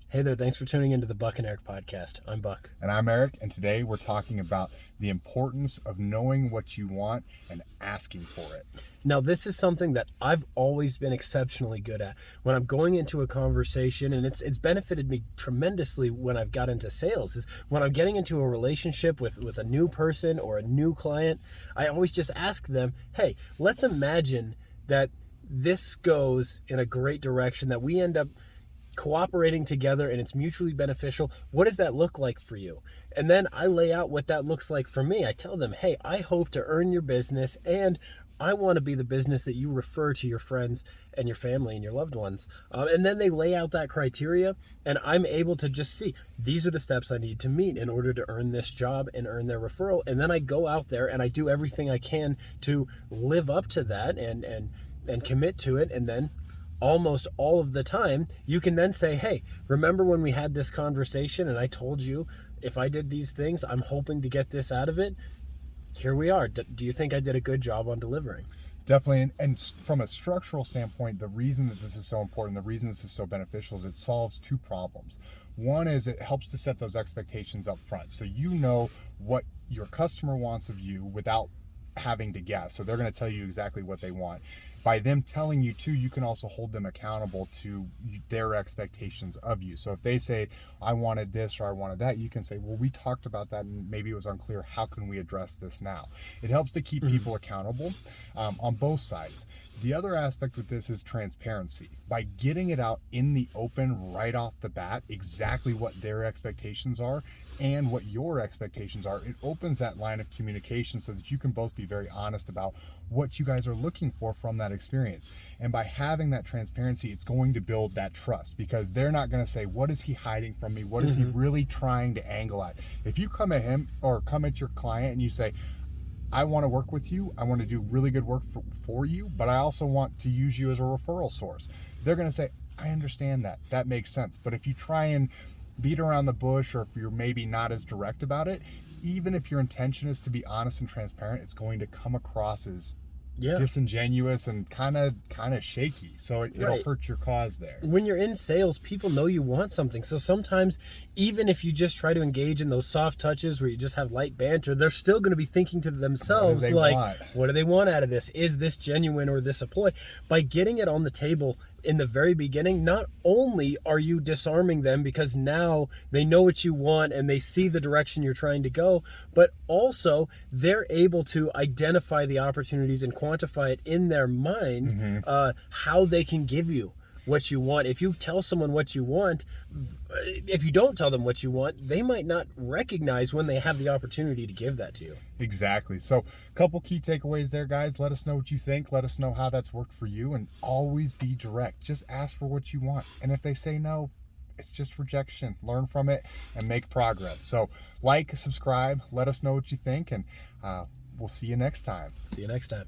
Hey there, thanks for tuning into the Buck and Eric podcast. I'm Buck. And I'm Eric, and today we're talking about the importance of knowing what you want and asking for it. Now, this is something that I've always been exceptionally good at. When I'm going into a conversation, and it's benefited me tremendously when I've got into sales, is when I'm getting into a relationship with a new person or a new client, I always just ask them, hey, let's imagine that this goes in a great direction, that we end up cooperating together and it's mutually beneficial. What does that look like for you? And then I lay out what that looks like for me. I tell them, hey, I hope to earn your business, and I want to be the business that you refer to your friends and your family and your loved ones. And then they lay out that criteria, and I'm able to just see, these are the steps I need to meet in order to earn this job and earn their referral. And then I go out there and I do everything I can to live up to that and commit to it. And then almost all of the time, you can then say, hey, remember when we had this conversation and I told you if I did these things, I'm hoping to get this out of it? Here we are. Do you think I did a good job on delivering? Definitely. And from a structural standpoint, the reason that this is so important, the reason this is so beneficial is it solves two problems. One is it helps to set those expectations up front. So you know what your customer wants of you without having to guess. So they're going to tell you exactly what they want. By them telling you too, you can also hold them accountable to their expectations of you. So if they say, I wanted this or I wanted that, you can say, well, we talked about that and maybe it was unclear. How can we address this now? It helps to keep people accountable on both sides. The other aspect with this is transparency. By getting it out in the open right off the bat, exactly what their expectations are and what your expectations are, it opens that line of communication so that you can both be very honest about what you guys are looking for from that experience. And by having that transparency, it's going to build that trust, because they're not going to say, what is he hiding from me? What is he really trying to angle at? If you come at him or come at your client and you say, I want to work with you, I want to do really good work for you, but I also want to use you as a referral source, they're going to say, I understand that. That makes sense. But if you try and beat around the bush, or if you're maybe not as direct about it, even if your intention is to be honest and transparent, it's going to come across as disingenuous and kind of shaky. So it'll hurt your cause there. When you're in sales, people know you want something. So sometimes, even if you just try to engage in those soft touches where you just have light banter, they're still going to be thinking to themselves, what do they want out of this? Is this genuine or this a ploy? By getting it on the table in the very beginning, not only are you disarming them because now they know what you want and they see the direction you're trying to go, but also they're able to identify the opportunities and quantify it in their mind, how they can give you what you want. If you tell someone what you want, if you don't tell them what you want, they might not recognize when they have the opportunity to give that to you. Exactly. So a couple key takeaways there, guys. Let us know what you think. Let us know how that's worked for you, and always be direct. Just ask for what you want. And if they say no, it's just rejection. Learn from it and make progress. So like, subscribe, let us know what you think, and we'll see you next time. See you next time.